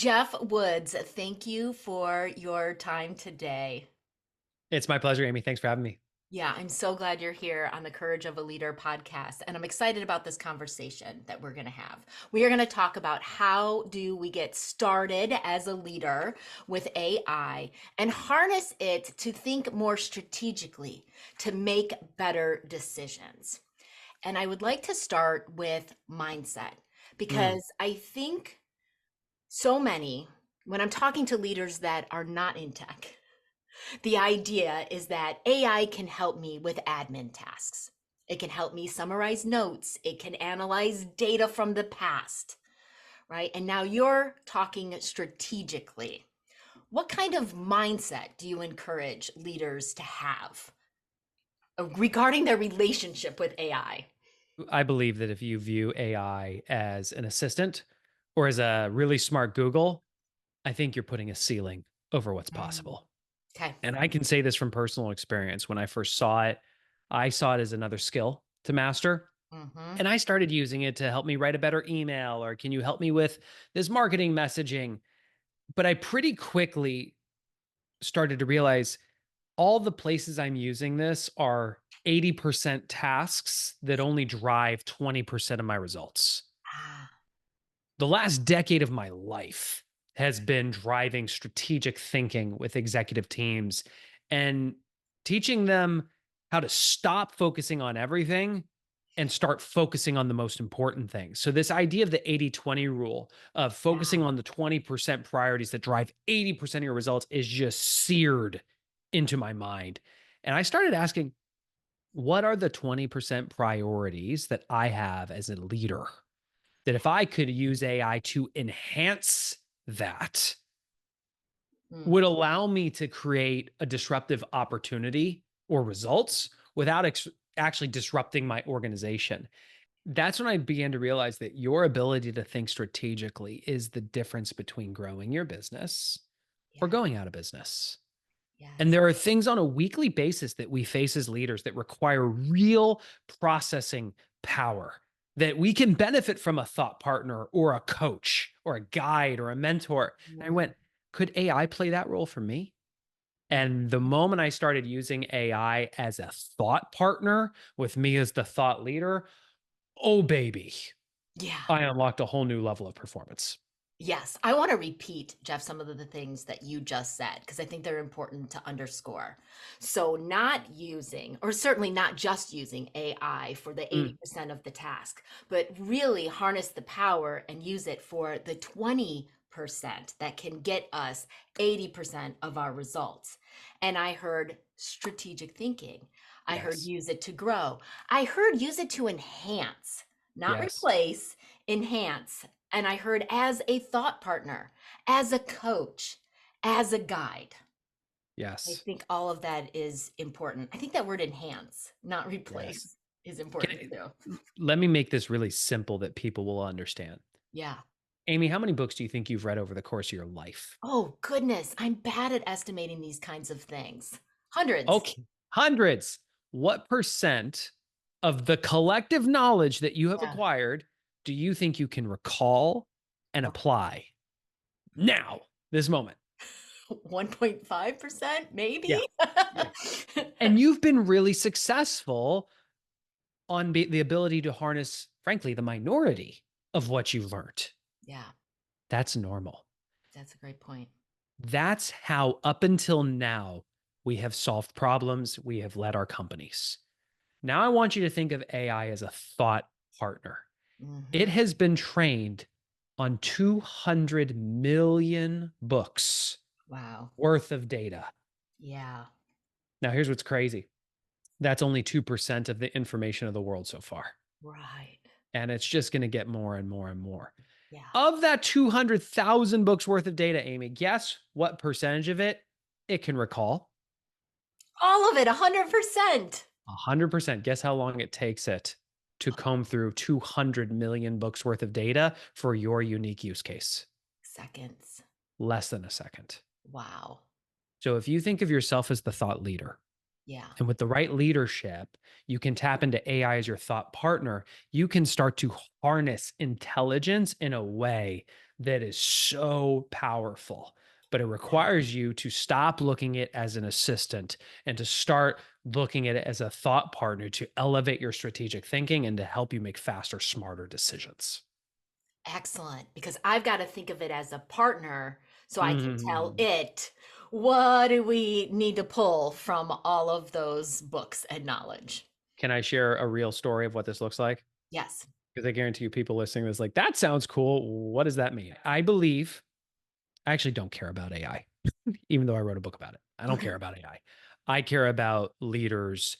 Geoff Woods, thank you for your time today. It's my pleasure, Amy. Thanks for having me. Yeah, I'm so glad you're here on the Courage of a Leader podcast, and I'm excited about this conversation that we're going to have. We are going to talk about how do we get started as a leader with AI and harness it to think more strategically, to make better decisions. And I would like to start with mindset Mm, because I think so many, when I'm talking to leaders that are not in tech, the idea is that AI can help me with admin tasks. It can help me summarize notes. It can analyze data from the past, right? And now you're talking strategically. What kind of mindset do you encourage leaders to have regarding their relationship with AI? I believe that if you view AI as an assistant or as a really smart Google, I think you're putting a ceiling over what's Mm. possible. Okay. And I can say this from personal experience. When I first saw it, I saw it as another skill to master. Mm-hmm. And I started using it to help me write a better email or can you help me with this marketing messaging? But I pretty quickly started to realize all the places I'm using this are 80% tasks that only drive 20% of my results. Ah, The last decade of my life has been driving strategic thinking with executive teams and teaching them how to stop focusing on everything and start focusing on the most important things. So, this idea of the 80/20 rule of yeah. focusing on the 20% priorities that drive 80% of your results is just seared into my mind. And I started asking, what are the 20% priorities that I have as a leader? That if I could use AI to enhance that, Mm. would allow me to create a disruptive opportunity or results without actually disrupting my organization. That's when I began to realize that your ability to think strategically is the difference between growing your business or Yeah. going out of business. And Yes. there are things on a weekly basis that we face as leaders that require real processing power that we can benefit from a thought partner or a coach or a guide or a mentor. And I Mm. went, could AI play that role for me? And the moment I started using AI as a thought partner with me as the thought leader, oh, baby, Yeah. I unlocked a whole new level of performance. Yes, I want to repeat, Geoff, some of the things that you just said because I think they're important to underscore. So, not using, or certainly not just using AI for the Mm, 80% of the task, but really harness the power and use it for the 20% that can get us 80% of our results. And I heard strategic thinking. I heard yes. use it to grow. I heard use it to enhance, not Yes. replace, enhance. And I heard as a thought partner, as a coach, as a guide. I Yes. think all of that is important. I think that word enhance, not Yes. replace, is Can important I, too. let me make this really simple that people will understand. Yeah. Amy, how many books do you think you've read over the course of your life? Oh, goodness. I'm bad at estimating these kinds of things. Hundreds. Okay, hundreds. What percent of the collective knowledge that you have Yeah. acquired do you think you can recall and Oh, apply now, this moment? 1.5%, maybe? Yeah. Yeah. And you've been really successful on the ability to harness, frankly, the minority of what you've learned. Yeah, That's normal. that's a great point. That's how, up until now, we have solved problems. We have led our companies. Now, I want you to think of AI as a thought partner. It Hmm. has been trained on 200 million books Wow. worth of data. Yeah. Now, here's what's crazy, that's only 2% of the information of the world so far. Right. And it's just going to get more and more and more. Yeah. Of that 200,000 books worth of data, Amy, guess what percentage of it it can recall? All of it, 100%. 100%. Guess how long it takes it to comb through 200 million books worth of data for your unique use case? Seconds. Less than a second. Wow. So if you think of yourself as the thought leader, Yeah. and with the right leadership, you can tap into AI as your thought partner. You can start to harness intelligence in a way that is so powerful, but it Wow. requires you to stop looking at it as an assistant and to start looking at it as a thought partner to elevate your strategic thinking and to help you make faster, smarter decisions. Excellent, because I've got to think of it as a partner so I can tell Mhm. it what do we need to pull from all of those books and knowledge. Can I share a real story of what this looks like? Yes. Because I guarantee you people listening to this like, that sounds cool. What does that mean? I believe I actually don't care about AI, even though I wrote a book about it. I don't care Okay. about AI. I care about leaders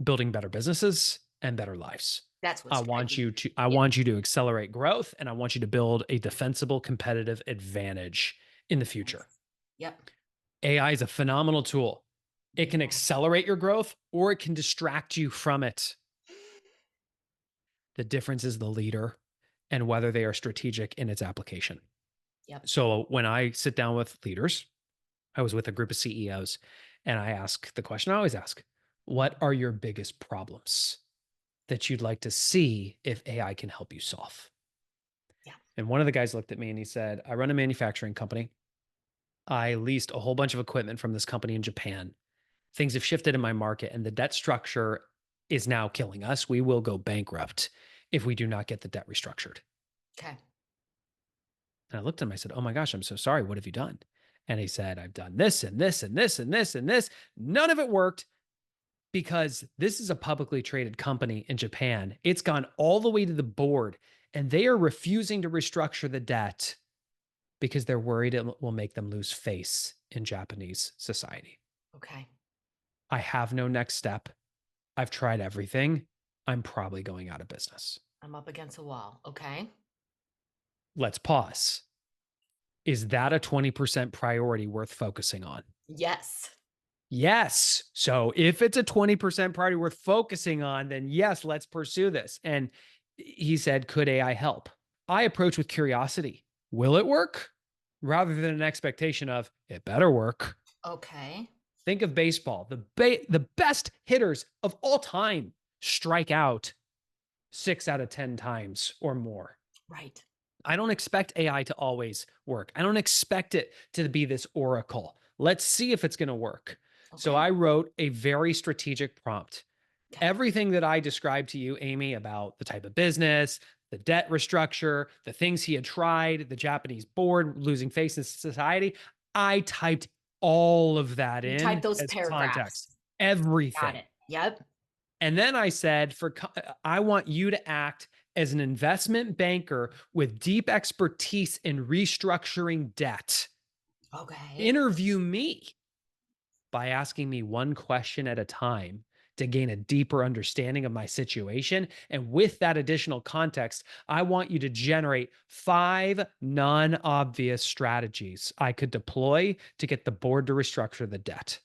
building better businesses and better lives. That's I what's want driving. you to I Yeah. want you to accelerate growth and I want you to build a defensible competitive advantage in the Yes. future. Yep. AI is a phenomenal tool. It can Yeah. accelerate your growth or it can distract you from it. The difference is the leader and whether they are strategic in its application. Yep. So when I sit down with leaders, I was with a group of CEOs and I ask the question I always ask, what are your biggest problems that you'd like to see if AI can help you solve? Yeah. And one of the guys looked at me and he said, I run a manufacturing company. I leased a whole bunch of equipment from this company in Japan. Things have shifted in my market and the debt structure is now killing us. We will go bankrupt if we do not get the debt restructured. Okay. And I looked at him, I said, oh my gosh, I'm so sorry. What have you done? And he said, I've done this and this and this and this and this. None of it worked because this is a publicly traded company in Japan. It's gone all the way to the board and they are refusing to restructure the debt because they're worried it will make them lose face in Japanese society. Okay. I have no next step. I've tried everything. I'm probably going out of business. I'm up against a wall. Okay. Let's pause. Is that a 20% priority worth focusing on? Yes. Yes. So if it's a 20% priority worth focusing on, then yes, let's pursue this. And he said, could AI help? I approach with curiosity. Will it work? Rather than an expectation of it better work. Okay. Think of baseball. The best hitters of all time strike out 6 out of 10 times or more. Right. I don't expect AI to always work. I don't expect it to be this oracle. Let's see if it's going to work. So Okay. I wrote a very strategic prompt. Okay. Everything that I described to you, Amy, about the type of business, the debt restructure, the things he had tried, the Japanese board losing face in society, I typed all of that You type in those as paragraphs. context, Got everything. it. Yep. And then I said, I want you to act as an investment banker with deep expertise in restructuring debt. Okay. Interview me by asking me one question at a time to gain a deeper understanding of my situation. And with that additional context, I want you to generate 5 non obvious strategies I could deploy to get the board to restructure the debt.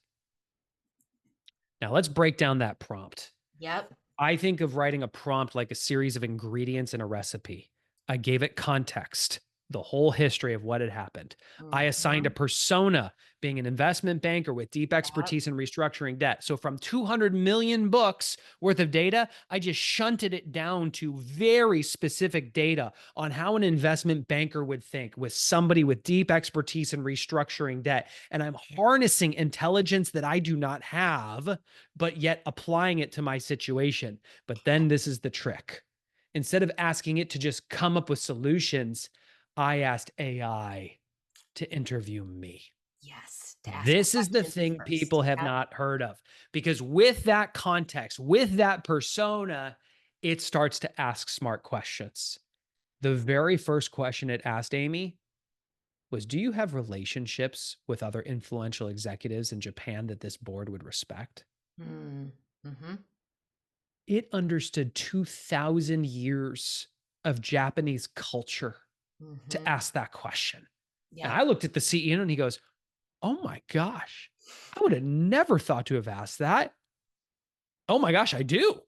Now, let's break down that prompt. Yep. I think of writing a prompt like a series of ingredients in a recipe. I gave it context, the whole history of what had happened. I assigned a Mhm. persona, being an investment banker with deep Yep. expertise in restructuring debt. So from 200 million books worth of data, I just shunted it down to very specific data on how an investment banker would think with somebody with deep expertise in restructuring debt. And I'm harnessing intelligence that I do not have, but yet applying it to my situation. But then this is the trick. Instead of asking it to just come up with solutions, I asked AI to interview me. Yes. To ask This is the questions thing first. people have Yep. not heard of because with that context, with that persona, it starts to ask smart questions. The very first question it asked Amy was, do you have relationships with other influential executives in Japan that this board would respect? Mm. Mhm. It understood 2,000 years of Japanese culture to Mhm. ask that question. And I Yep. looked at the CEO and he goes, oh my gosh, I would have never thought to have asked that. Oh my gosh, I do.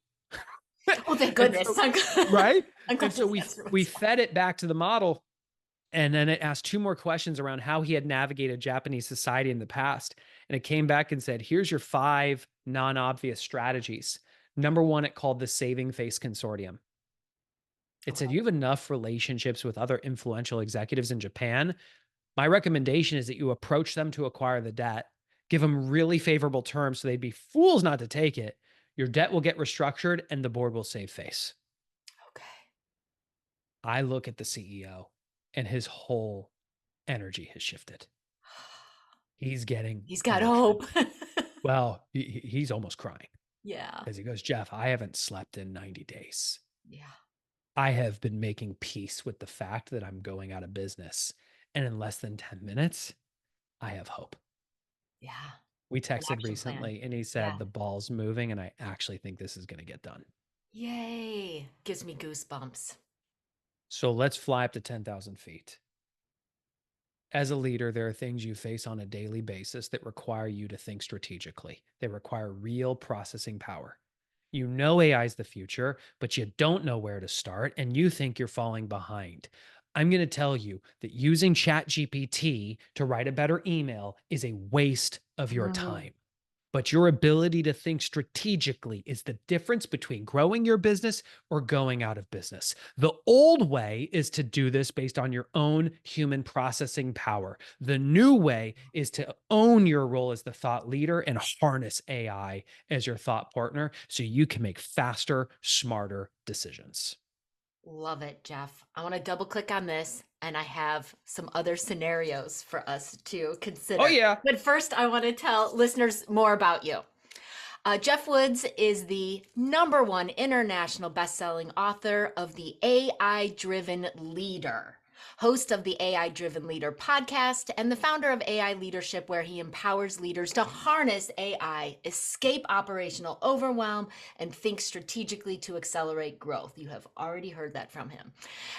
Oh, thank And goodness. so, right? I'm And glad so this we answer we was fine. fed it back to the model and then it asked 2 more questions around how he had navigated Japanese society in the past. And it came back and said, here's your 5 non-obvious strategies. Number 1, it called the Saving Face Consortium. It said, Okay. "You have enough relationships with other influential executives in Japan. My recommendation is that you approach them to acquire the debt, give them really favorable terms so they'd be fools not to take it. Your debt will get restructured and the board will save face." Okay. I look at the CEO and his whole energy has shifted. He's getting He's got emotional. hope. Well, he's almost crying Yeah. because he goes, "Geoff, I haven't slept in 90 days. Yeah. I have been making peace with the fact that I'm going out of business. And in less than 10 minutes, I have hope." Yeah. We An texted action plan. recently and he Yeah. said, "The ball's moving and I actually think this is going to get done." Yay. Gives me goosebumps. So let's fly up to 10,000 feet. As a leader, there are things you face on a daily basis that require you to think strategically. They require real processing power. You know AI is the future, but you don't know where to start and you think you're falling behind. I'm going to tell you that using ChatGPT to write a better email is a waste of your Mm. time. But your ability to think strategically is the difference between growing your business or going out of business. The old way is to do this based on your own human processing power. The new way is to own your role as the thought leader and harness AI as your thought partner so you can make faster, smarter decisions. Love it, Geoff. I want to double click on this, and I have some other scenarios for us to Oh, consider. yeah. But first, I want to tell listeners more about you. Geoff Woods is the #1 international best-selling author of The AI Driven Leader, host of the AI Driven Leader podcast, and the founder of AI Leadership, where he empowers leaders to harness AI, escape operational overwhelm, and think strategically to accelerate growth. You have already heard that from him.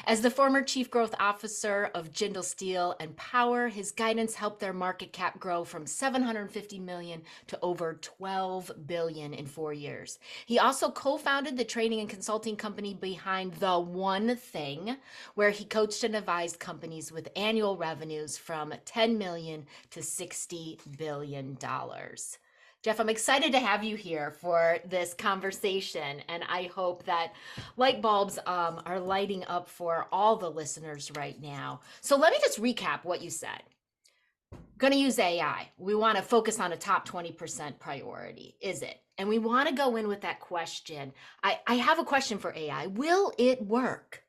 As the former chief growth officer of Jindal Steel and Power, his guidance helped their market cap grow from 750 million to over 12 billion in 4 years. He also co-founded the training and consulting company behind The One Thing, where he coached and advised companies with annual revenues from 10 million to 60 billion dollars. Geoff, I'm excited to have you here for this conversation, and I hope that light bulbs are lighting up for all the listeners right now. So let me just recap what you said. Going to use AI. We want to focus on a top 20% priority. Is it? And we want to go in with that question. I have a question for AI. Will it work?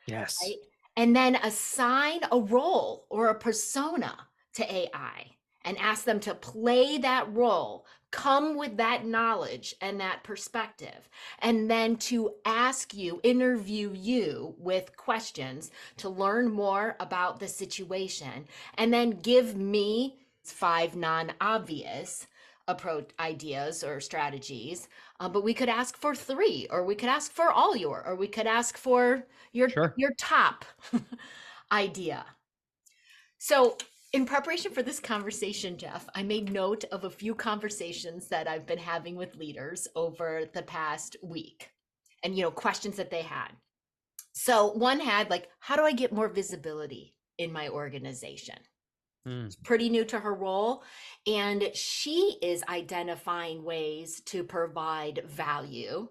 Yes. Right? And then assign a role or a persona to AI and ask them to play that role, come with that knowledge and that perspective, and then to ask you, interview you with questions to learn more about the situation, and then give me 5 non-obvious approach ideas or strategies, but we could ask for 3, or we could ask for all or we could ask for Sure. your top idea. So, in preparation for this conversation, Geoff, I made note of a few conversations that I've been having with leaders over the past week, and questions that they had. So, one had like, how do I get more visibility in my organization? Mm, Pretty new to her role, and she is identifying ways to provide value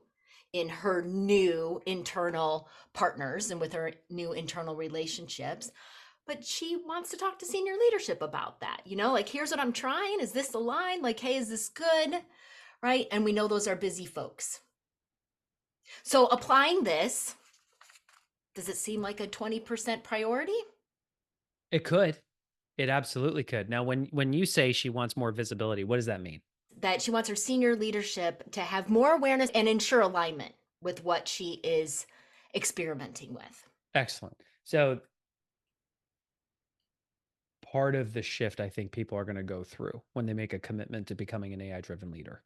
in her new internal partners and with her new internal relationships. But she wants to talk to senior leadership about that. Like, here's what I'm trying. Is this aligned? Like, hey, is this good? Right? And we know those are busy folks. So, applying this, does it seem like a 20% priority? it could. It absolutely could. Now, when you say she wants more visibility, what does that mean? That she wants her senior leadership to have more awareness and ensure alignment with what she is experimenting with. Excellent. So part of the shift I think people are going to go through when they make a commitment to becoming an AI driven leader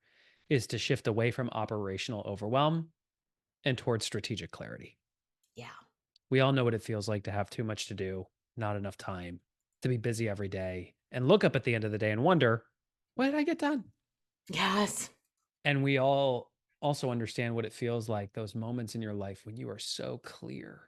is to shift away from operational overwhelm and towards strategic clarity. Yeah. We all know what it feels like to have too much to do, not enough time, to be busy every day, and look up at the end of the day and wonder, what did I get done? Yes. And we all also understand what it feels like, those moments in your life when you are so clear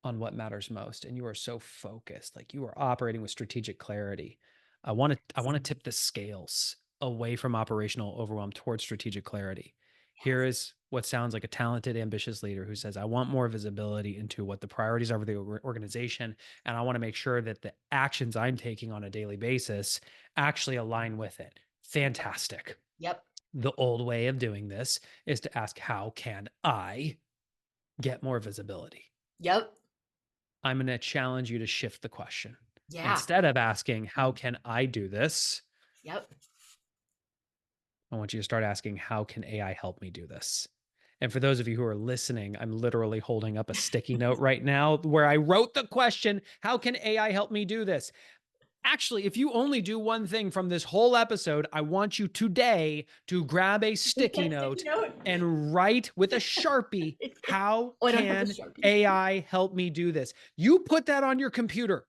on what matters most and you are so focused, like you are operating with strategic clarity. I want to tip the scales away from operational overwhelm towards strategic clarity. Here Yes. is what sounds like a talented, ambitious leader who says, I want more visibility into what the priorities are of the organization. And I want to make sure that the actions I'm taking on a daily basis actually align with it. Fantastic. Yep. The old way of doing this is to ask, how can I get more visibility? Yep. I'm going to challenge you to shift the question. Yeah. Instead of asking, how can I do this? Yep. I want you to start asking, how can AI help me do this? And for those of you who are listening, I'm literally holding up a sticky note right now where I wrote the question, how can AI help me do this? Actually, if you only do one thing from this whole episode, I want you today to grab a sticky Sticky note note. and write with a Sharpie, how Oh, I don't have a can Sharpie. AI help me do this? You put that on your computer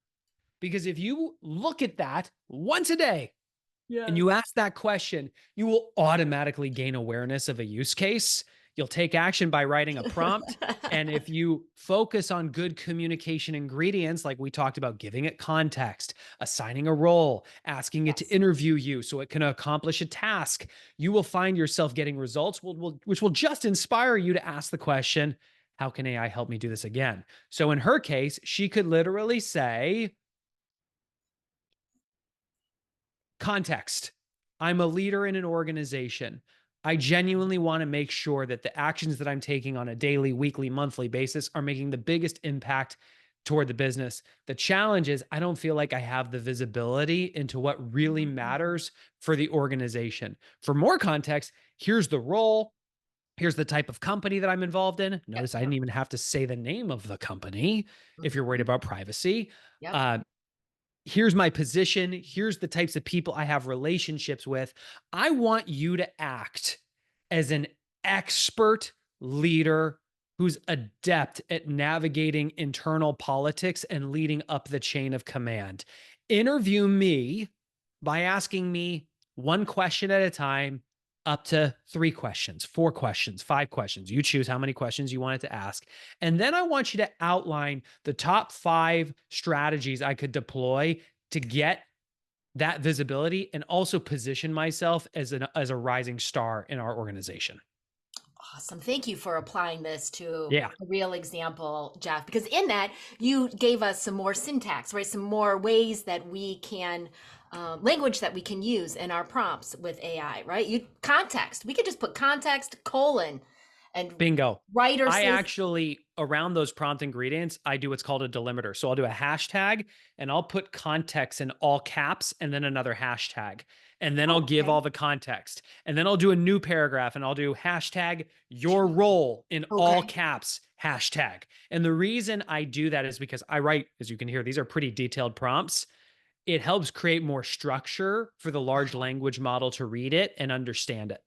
because if you look at that once a day, and Yes. you ask that question, you will automatically gain awareness of a use case. You'll take action by writing a prompt. And if you focus on good communication ingredients, like we talked about, giving it context, assigning a role, asking it to Yes. interview you so it can accomplish a task, you will find yourself getting results which will just inspire you to ask the question, how can AI help me do this again? So in her case, she could literally say, context. I'm a leader in an organization. I genuinely want to make sure that the actions that I'm taking on a daily, weekly, monthly basis are making the biggest impact toward the business. The challenge is I don't feel like I have the visibility into what really Mhm. matters for the organization. For more context, here's the role. Here's the type of company that I'm involved in. Yep. Notice I Yep. didn't even have to say the name of the company if you're worried Mhm. about privacy. Yep. Uh, Here's my position. Here's the types of people I have relationships with. I want you to act as an expert leader who's adept at navigating internal politics and leading up the chain of command. Interview me by asking me one question at a time, up to 3 questions, 4 questions, 5 questions. You choose how many questions you want it to ask. And then I want you to outline the top 5 strategies I could deploy to get that visibility and also position myself as a rising star in our organization. Awesome. Thank you for applying this to Yeah, a real example, Jeff, because in that you gave us some more syntax, right? Some more ways that we can, language that we can use in our prompts with AI, right? You context. We could just put context, colon, and bingo. writer I says, actually, around those prompt ingredients, I do what's called a delimiter. So I'll do a hashtag and I'll put context in all caps and then another hashtag. And then I'll oh, give okay. all the context. And then I'll do a new paragraph and I'll do hashtag your role in all Okay. caps, hashtag. And the reason I do that is because I write, as you can hear, these are pretty detailed prompts. It helps create more structure for the large language model to read it and understand it.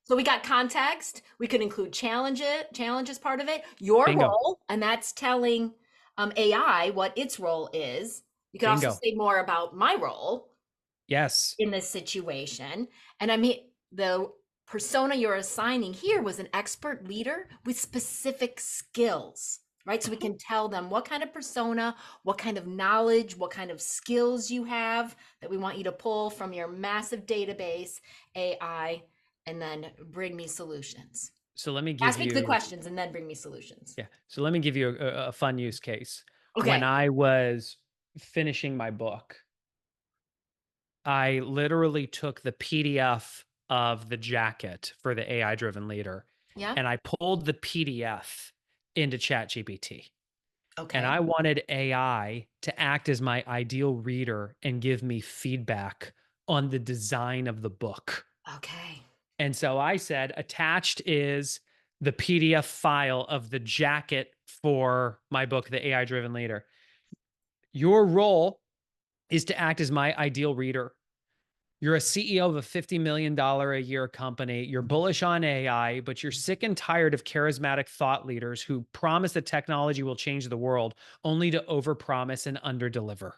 So we got context. We could include challenge as part of it. Your Bingo. role, and that's telling AI what its role is. You could also Bingo. say more about my role Yes. in this situation. And I mean, the persona you're assigning here was an expert leader with specific skills, right? So we can tell them what kind of persona, what kind of knowledge, what kind of skills you have that we want you to pull from your massive database, AI, and then bring me solutions. So let me give Ask me the you questions and then bring me solutions. Yeah. So let me give you a fun use case. When Okay. I was finishing my book, I literally took the PDF of the jacket for the AI driven leader Yeah. and I pulled the PDF into ChatGPT. And Okay. I wanted AI to act as my ideal reader and give me feedback on the design of the book. Okay. And so I said, attached is the PDF file of the jacket for my book, The AI Driven Leader. Your role is to act as my ideal reader. You're a CEO of a $50 million a year company. You're bullish on AI, but you're sick and tired of charismatic thought leaders who promise that technology will change the world only to overpromise and underdeliver.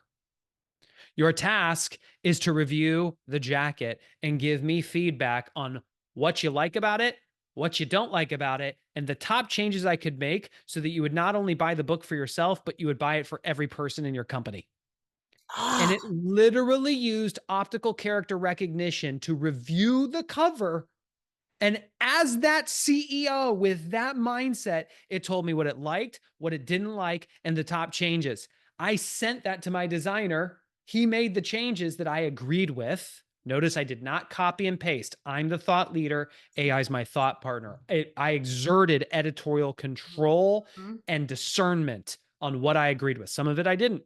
Your task is to review the jacket and give me feedback on what you like about it, what you don't like about it, and the top changes I could make so that you would not only buy the book for yourself, but you would buy it for every person in your company. And Oh, it literally used optical character recognition to review the cover And as that CEO with that mindset, it told me what it liked, what it didn't like, and the top changes. I sent that to my designer. He made the changes that I agreed with. Notice I did not copy and paste. I'm the thought leader. AI is my thought partner. I exerted editorial control Mhm. and discernment on what I agreed with. Some of it I didn't.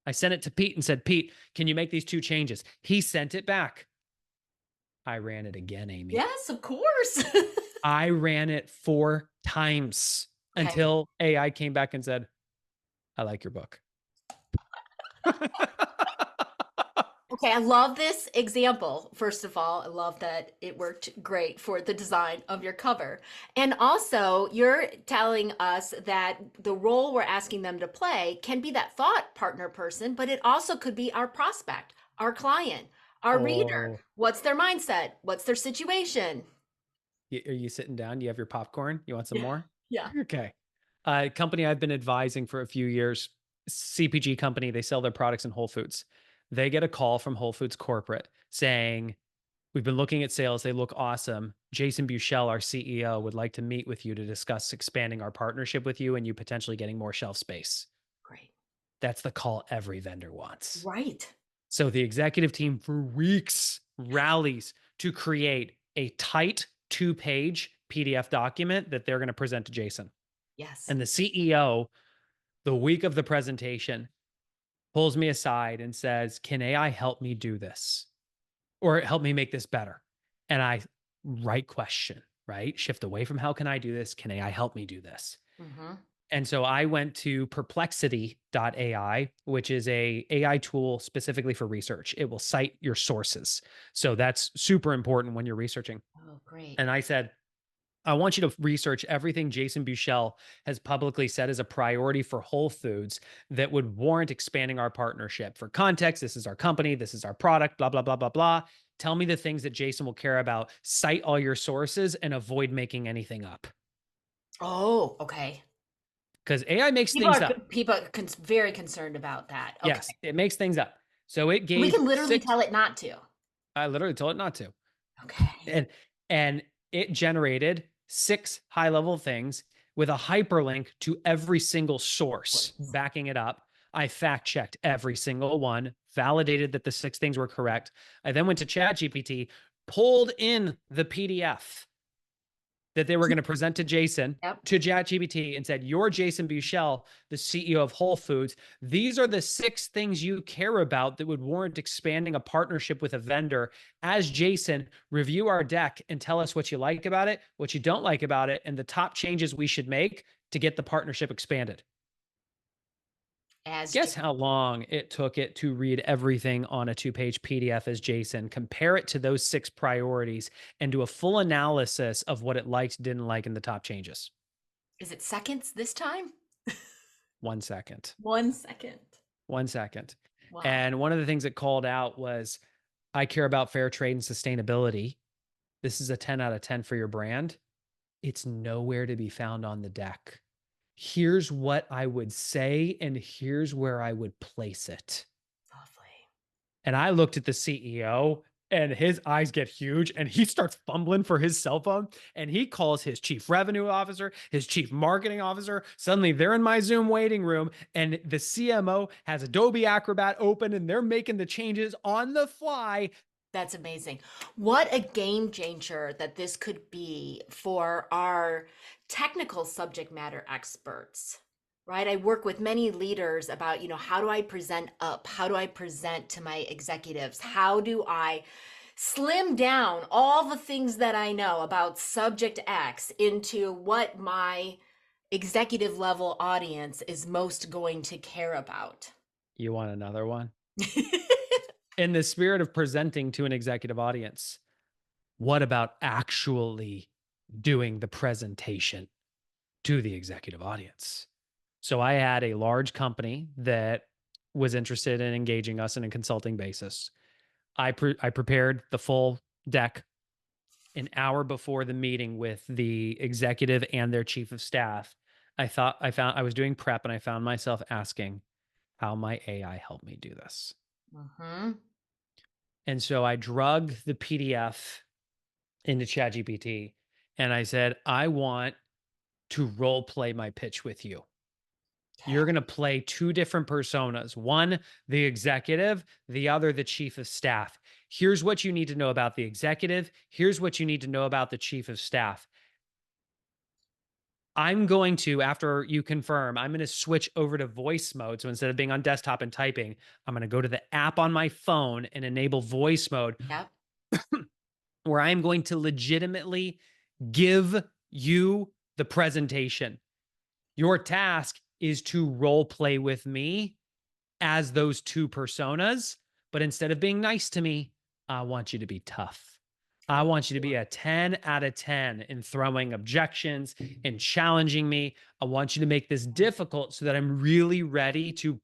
I sent it to Pete and said, Pete, can you make these two changes? He sent it back. I ran it again, Amy. Yes, of course. I ran it 4 times Okay. until AI came back and said, "I like your book." Okay, I love this example. First of all, I love that it worked great for the design of your cover. And also, you're telling us that the role we're asking them to play can be that thought partner person, but it also could be our prospect, our client, our reader. Oh, What's their mindset? What's their situation? are you sitting down? Do you have your popcorn? You want some Yeah. more? Yeah. Okay. Company I've been advising for a few years, CPG company, they sell their products in Whole Foods. They get a call from Whole Foods corporate saying, "We've been looking at sales. They look awesome. Jason Buchel, our CEO, would like to meet with you to discuss expanding our partnership with you and you potentially getting more shelf space." Great. That's the call every vendor wants. Right. So the executive team for weeks rallies to create a tight 2-page PDF document that they're going to present to Jason. Yes. And the CEO, the week of the presentation, pulls me aside and says, "Can AI help me do this or help me make this better?" And I, right question, right? Shift away from how can I do this? Can AI help me do this? Mm-hmm. And so I went to perplexity.ai, which is a AI tool specifically for research. It will cite your sources. So that's super important when you're researching. Oh, great. And I said, I want you to research everything Jason Buchel has publicly said as a priority for Whole Foods that would warrant expanding our partnership. For context, this is our company, this is our product, blah, blah, blah, blah, blah. Tell me the things that Jason will care about. Cite all your sources and avoid making anything up Oh, okay. because AI makes things up. People are very concerned about that. Okay. Yes, it makes things up. So it We gave can literally 6. tell it not to. I literally told it not to. Okay. And it generated 6 high-level things with a hyperlink to every single source Works. backing it up. I fact checked every single one, validated that the 6 things were correct. I then went to ChatGPT, pulled in the PDF that they were going to present to Jason Yep. to ChatGPT and said, "You're Jason Buchel, the CEO of Whole Foods. These are the 6 things you care about that would warrant expanding a partnership with a vendor. As Jason, review our deck and tell us what you like about it, what you don't like about it, and the top changes we should make to get the partnership expanded." As Guess how long it took it to read everything on a 2-page PDF as Jason, compare it to those 6 priorities, and do a full analysis of what it liked, didn't like, and the top changes? is it seconds this time? 1 second. 1 second. 1 second. Wow. And one of the things it called out was, "I care about fair trade and sustainability. This is a 10 out of 10 for your brand. It's nowhere to be found on the deck. Here's what I would say, and here's where I would place it." Lovely. And I looked at the CEO and his eyes get huge and he starts fumbling for his cell phone and he calls his chief revenue officer, his chief marketing officer. Suddenly they're in my Zoom waiting room and the CMO has Adobe Acrobat open and they're making the changes on the fly. That's amazing. What a game changer that this could be for our technical subject matter experts, right? I work with many leaders about, how do I present up? How do I present to my executives? How do I slim down all the things that I know about subject X into what my executive level audience is most going to care about? You want another one? In the spirit of presenting to an executive audience, what about actually doing the presentation to the executive audience? So I had a large company that was interested in engaging us on a consulting basis. I prepared the full deck an hour before the meeting with the executive and their chief of staff. I was doing prep and I found myself asking, how might AI help me do this? Hmm. And so I drug the PDF into ChatGPT and I said, I want to role play my pitch with you. Okay. You're going to play two different personas, one, the executive, the other, the chief of staff. Here's what you need to know about the executive. Here's what you need to know about the chief of staff. I'm going to, after you confirm, I'm going to switch over to voice mode. So instead of being on desktop and typing, I'm going to go to the app on my phone and enable voice mode, Yep. where I'm going to legitimately give you the presentation. Your task is to role play with me as those two personas. But instead of being nice to me, I want you to be tough. I want you to be Ooh. a 10 out of 10 in throwing objections and challenging me. I want you to make this difficult so that I'm really ready to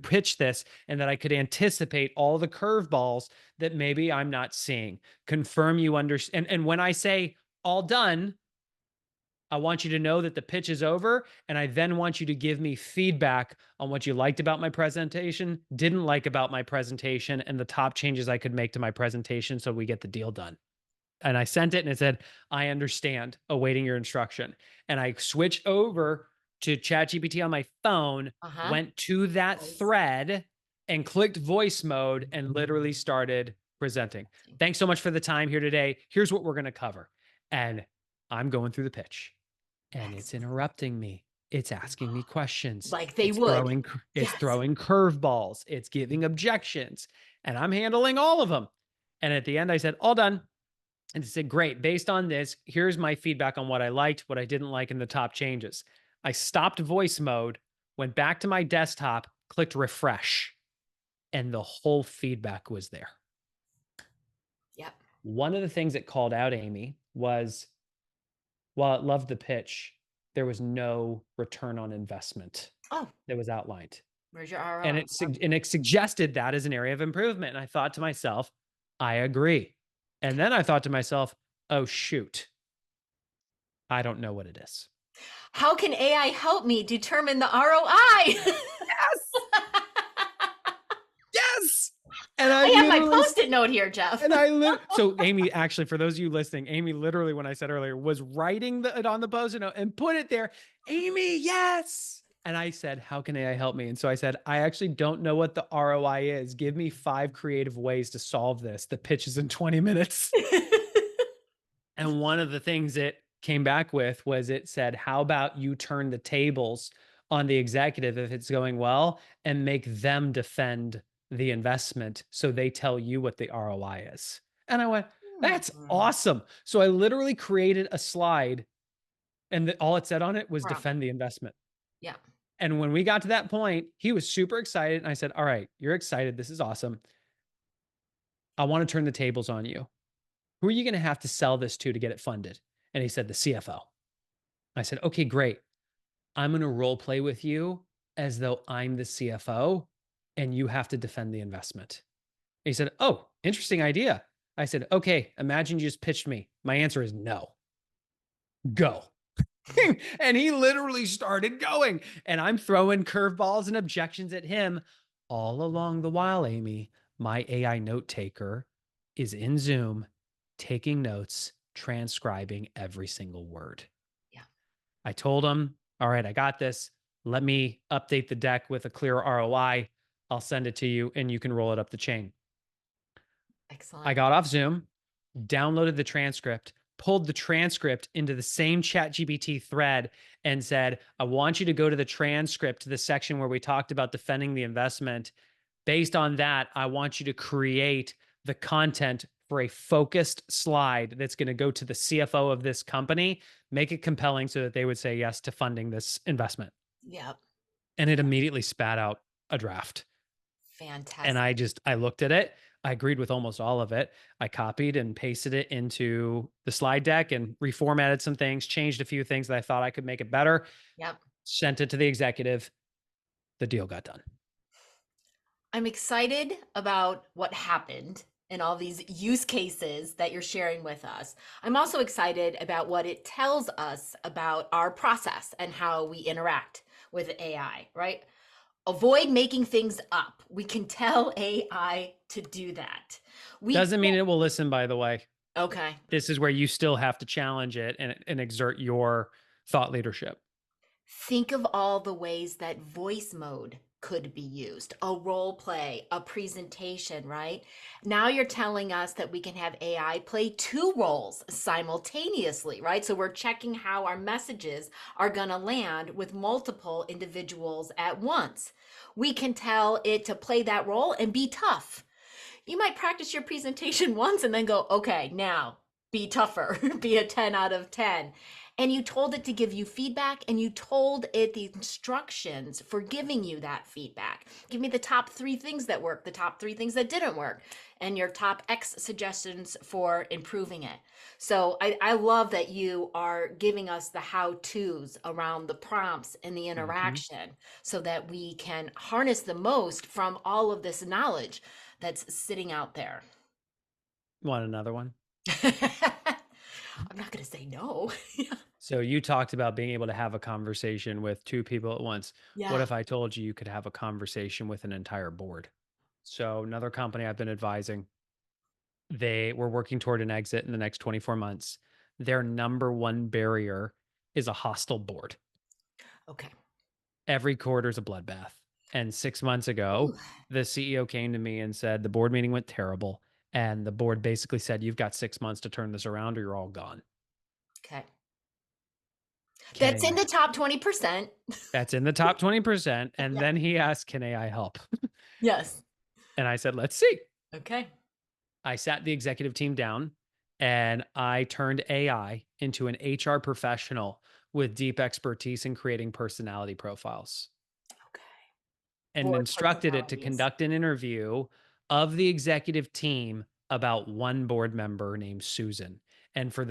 pitch this and that I could anticipate all the curveballs that maybe I'm not seeing. Confirm you understand. And when I say all done, I want you to know that the pitch is over. And I then want you to give me feedback on what you liked about my presentation, didn't like about my presentation, and the top changes I could make to my presentation so we get the deal done. And I sent it and it said, I understand, awaiting your instruction. And I switched over to ChatGPT on my phone, Uh-huh. went to that Voice. thread and clicked voice mode and literally started presenting. Thanks so much for the time here today. Here's what we're going to cover. And I'm going through the pitch and it's Excellent. interrupting me. It's asking me questions. Like they would. It's Yes. throwing curveballs. It's giving objections, and I'm handling all of them. And at the end, I said, "All done." And it said, "Great. Based on this, here's my feedback on what I liked, what I didn't like, and the top changes." I stopped voice mode, went back to my desktop, clicked refresh, and the whole feedback was there. Yep. One of the things it called out, Amy, was while it loved the pitch, there was no return on investment Oh, that was outlined. where's your ROI? And it suggested that as an area of improvement. And I thought to myself, I agree. And then I thought to myself, oh shoot, I don't know what it is. How can AI help me determine the ROI? Yes. Yes. And I I have my literally post-it note here, Geoff. so Amy, actually, for those of you listening, Amy literally, when I said earlier, was writing it on the post-it note and put it there. Amy, yes. And I said, how can AI help me? And so I said, I actually don't know what the ROI is. Give me 5 creative ways to solve this. The pitch is in 20 minutes. And one of the things it came back with was it said, how about you turn the tables on the executive if it's going well and make them defend the investment so they tell you what the ROI is. And I went, that's Hmm. awesome. So I literally created a slide and all it said on it was Prompt. defend the investment. Yeah. And when we got to that point, he was super excited. And I said, all right, you're excited. This is awesome. I want to turn the tables on you. Who are you going to have to sell this to get it funded? And he said, the CFO. I said, okay, great. I'm going to role play with you as though I'm the CFO and you have to defend the investment. He said, oh, interesting idea. I said, okay, imagine you just pitched me. My answer is no. Go. And he literally started going. And I'm throwing curveballs and objections at him all along the while, Amy. My AI note taker is in Zoom taking notes, transcribing every single word. Yeah. I told him, all right, I got this. Let me update the deck with a clear ROI. I'll send it to you and you can roll it up the chain. I Excellent. got off Zoom, downloaded the transcript, pulled the transcript into the same ChatGPT thread and said, I want you to go to the transcript, to the section where we talked about defending the investment. Based on that, I want you to create the content for a focused slide that's going to go to the CFO of this company, make it compelling so that they would say yes to funding this investment. Yep. And it immediately spat out a draft. And Fantastic. I looked at it. I agreed with almost all of it. I copied and pasted it into the slide deck and reformatted some things, changed a few things that I thought I could make it better, Yep. sent it to the executive. The deal got done. I'm excited about what happened and all these use cases that you're sharing with us. I'm also excited about what it tells us about our process and how we interact with AI, right? Avoid making things up. We can tell AI to do that. We Doesn't mean it will listen, by the way. Okay. This is where you still have to challenge it and exert your thought leadership. Think of all the ways that voice mode could be used, a role play, a presentation, right? Now you're telling us that we can have AI play two roles simultaneously, right? So we're checking how our messages are going to land with multiple individuals at once. We can tell it to play that role and be tough. You might practice your presentation once and then go, okay, now be tougher, be a 10 out of 10. And you told it to give you feedback and you told it the instructions for giving you that feedback. Give me the top three things that worked, the top three things that didn't work, and your top X suggestions for improving it. So I love that you are giving us the how to's around the prompts and the Mhm. interaction so that we can harness the most from all of this knowledge that's sitting out there. Want another one? I'm not going to say no. So you talked about being able to have a conversation with 2 people at once. What Yeah. if I told you you could have a conversation with an entire board? So another company I've been advising, they were working toward an exit in the next 24 months. Their number one barrier is a hostile board. Okay. Every quarter is a bloodbath. And 6 months ago, Ooh, the CEO came to me and said the board meeting went terrible, and the board basically said, "You've got 6 months to turn this around or you're all gone." okay. Can That's in the AI top 20%. That's in the top 20%, and Yeah. then he asked, "Can AI help?" Yes. And I said, "Let's see." Okay. I sat the executive team down and I turned AI into an HR professional with deep expertise in creating personality profiles Okay. and Board instructed it to personalities. conduct an interview of the executive team about one board member named Susan. And for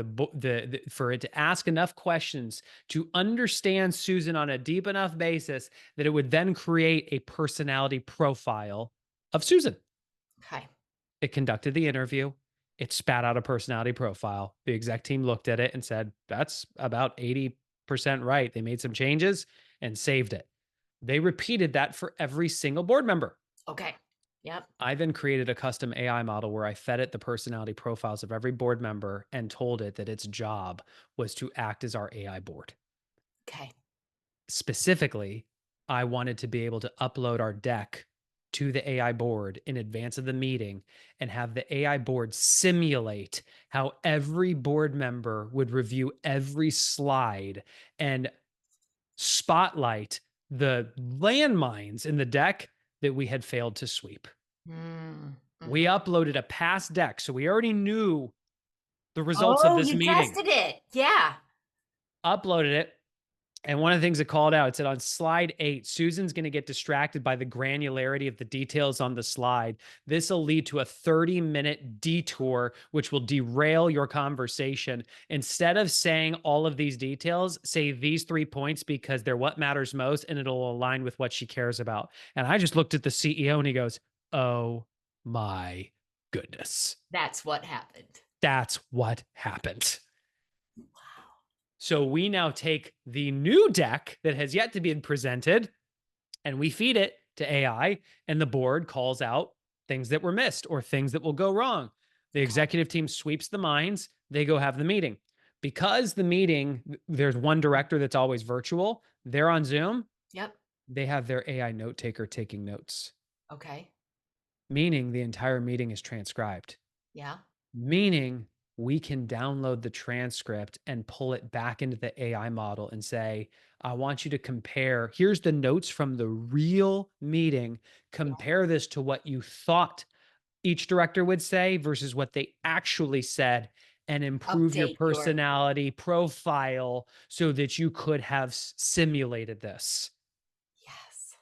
for it to ask enough questions to understand Susan on a deep enough basis that it would then create a personality profile of Susan. Okay. It conducted the interview. It spat out a personality profile. The exec team looked at it and said, "That's about 80% right." They made some changes and saved it. They repeated that for every single board member. Okay. Yep. I then created a custom AI model where I fed it the personality profiles of every board member and told it that its job was to act as our AI board. Okay. Specifically, I wanted to be able to upload our deck to the AI board in advance of the meeting and have the AI board simulate how every board member would review every slide and spotlight the landmines in the deck that we had failed to sweep. Mm, We mhm. uploaded a past deck, so we already knew the results of Oh, this you meeting, tested it. Yeah. uploaded it. And one of the things it called out, it said on slide 8, Susan's going to get distracted by the granularity of the details on the slide. This will lead to a 30-minute detour, which will derail your conversation. Instead of saying all of these details, say these 3 points because they're what matters most and it'll align with what she cares about. And I just looked at the CEO and he goes, "Oh my goodness. That's what happened. That's what happened." Wow. So we now take the new deck that has yet to be presented and we feed it to AI, and the board calls out things that were missed or things that will go wrong. The Okay. executive team sweeps the minds, they go have the meeting. Because the meeting, there's one director that's always virtual, they're on Zoom, Yep. they have their AI note taker taking notes, Okay. meaning the entire meeting is transcribed. Yeah. Meaning we can download the transcript and pull it back into the AI model and say, "I want you to compare. Here's the notes from the real meeting. Yeah. Compare this to what you thought each director would say versus what they actually said and improve your Update your personality profile so that you could have simulated this." yes.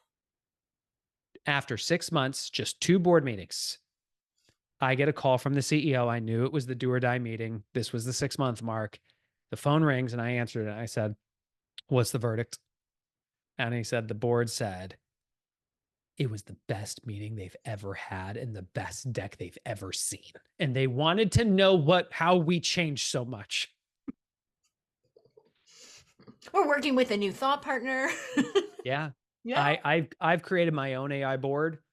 After 6 months, just 2 board meetings, I get a call from the CEO. I knew it was the do or die meeting. This was the 6 month mark. The phone rings and I answered it. I said, "What's the verdict?" And he said, "The board said it was the best meeting they've ever had and the best deck they've ever seen. And they wanted to know how we changed so much." We're working with a new thought partner. Yeah. Yeah. I've created my own AI board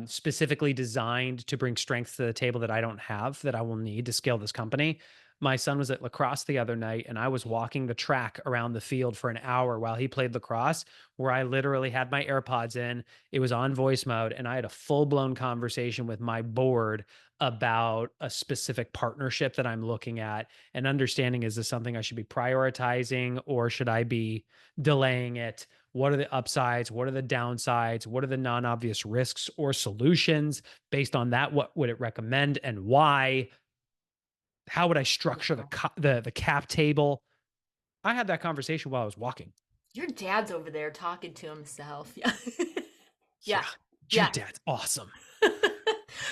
specifically designed to bring strengths to the table that I don't have that I will need to scale this company. My son was at lacrosse the other night, and I was walking the track around the field for an hour while he played lacrosse, where I literally had my AirPods in. It was on voice mode, and I had a full blown conversation with my board about a specific partnership that I'm looking at and understanding, is this something I should be prioritizing or should I be delaying it? What are the upsides? What are the downsides? What are the non obvious risks or solutions? Based on that, what would it recommend and why? How would I structure Wow. the cap table? I had that conversation while I was walking. Your dad's over there talking to himself. Yeah. Yeah, Yeah. your Yeah. dad's awesome.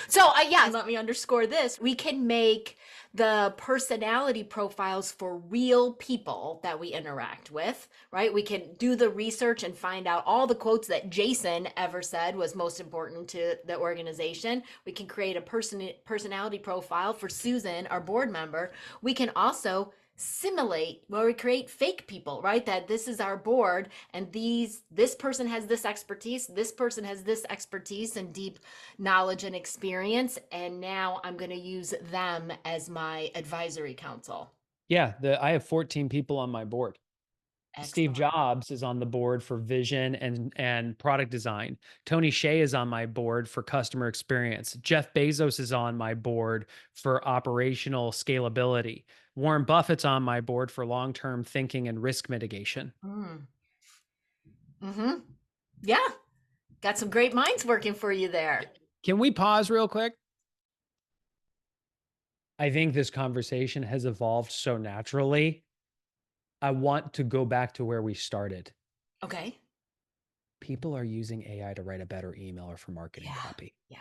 So, yeah, let me underscore this. We can make the personality profiles for real people that we interact with, right? We can do the research and find out all the quotes that Jason ever said was most important to the organization. We can create a personality profile for Susan, our board member. We can also simulate where we create fake people, right? That this is our board and this person has this person has this expertise and deep knowledge and experience, and now I'm going to use them as my advisory council. Yeah, I have 14 people on my board. Steve Excellent. Jobs is on the board for vision and product design. Tony Hsieh is on my board for customer experience. Jeff Bezos is on my board for operational scalability. Warren Buffett's on my board for long-term thinking and risk mitigation. Mm. Mm-hmm. Yeah, got some great minds working for you there. Can we pause real quick? I think this conversation has evolved so naturally. I want to go back to where we started. Okay. People are using AI to write a better email or for marketing Yeah. copy. Yeah.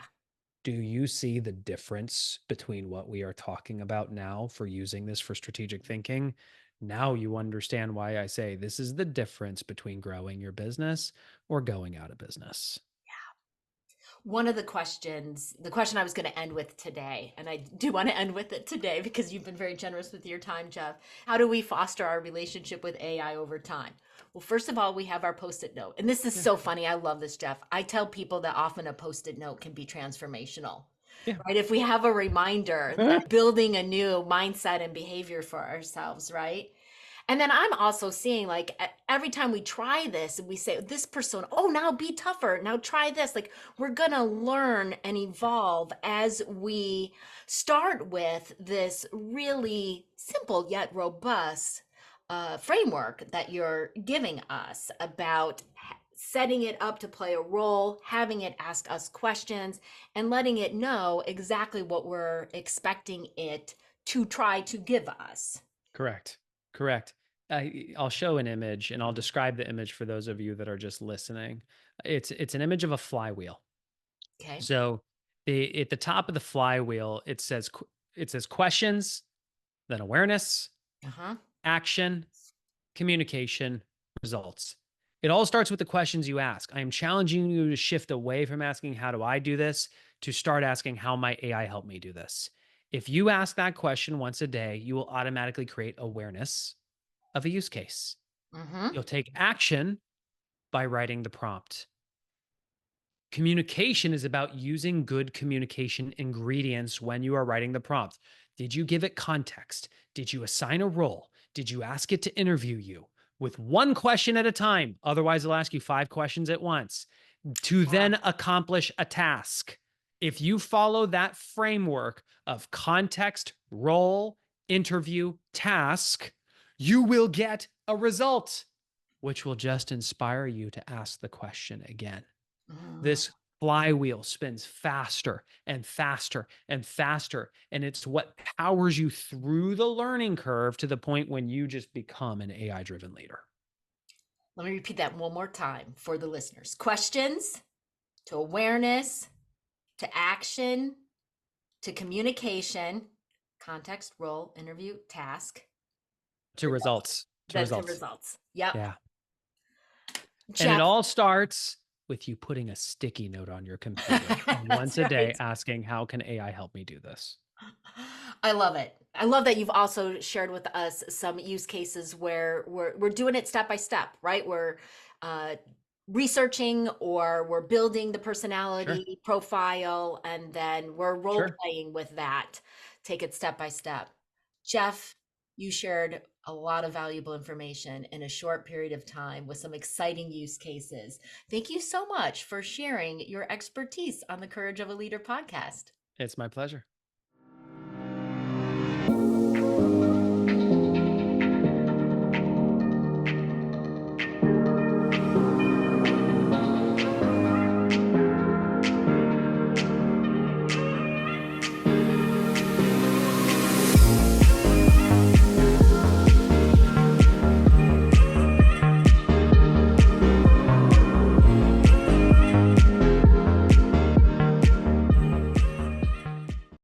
Do you see the difference between what we are talking about now for using this for strategic thinking? Now you understand why I say this is the difference between growing your business or going out of business. One of the question I was going to end with today, and I do want to end with it today because you've been very generous with your time, Geoff. How do we foster our relationship with AI over time? Well, first of all, we have our post it note. And this is Yeah. so funny. I love this, Geoff. I tell people that often a post it note can be transformational, Yeah. right? If we have a reminder that building a new mindset and behavior for ourselves, right? And then I'm also seeing like every time we try this and we say this persona, oh, now be tougher. Now try this. Like we're going to learn and evolve as we start with this really simple yet robust framework that you're giving us about setting it up to play a role, having it ask us questions, and letting it know exactly what we're expecting it to try to give us. Correct. Correct. I'll show an image and I'll describe the image for those of you that are just listening. It's an image of a flywheel. Okay. So at the top of the flywheel, it says questions, then awareness, Uh huh. action, communication, results. It all starts with the questions you ask. I am challenging you to shift away from asking, how do I do this, to start asking, how might AI help me do this? If you ask that question once a day, you will automatically create awareness of a use case. Mm hmm. You'll take action by writing the prompt. Communication is about using good communication ingredients when you are writing the prompt. Did you give it context? Did you assign a role? Did you ask it to interview you with one question at a time? Otherwise, it'll ask you 5 questions at once to Yeah. then accomplish a task. If you follow that framework of context, role, interview, task, you will get a result, which will just inspire you to ask the question again. Mm. This flywheel spins faster and faster and faster. And it's what powers you through the learning curve to the point when you just become an AI driven leader. Let me repeat that one more time for the listeners. Questions to awareness to action to communication, context, role, interview, task, To results. To then to results. results. Yep. Yeah. And it Geoff. all starts with you putting a sticky note on your computer That's once a day right. asking, how can AI help me do this? I love it. I love that you've also shared with us some use cases where we're doing it step by step, right? We're uh, researching or we're building the Sure. personality profile and then we're role Sure. playing with that. Take it step by step. Geoff, you shared a lot of valuable information in a short period of time with some exciting use cases. Thank you so much for sharing your expertise on the Courage of a Leader podcast. It's my pleasure.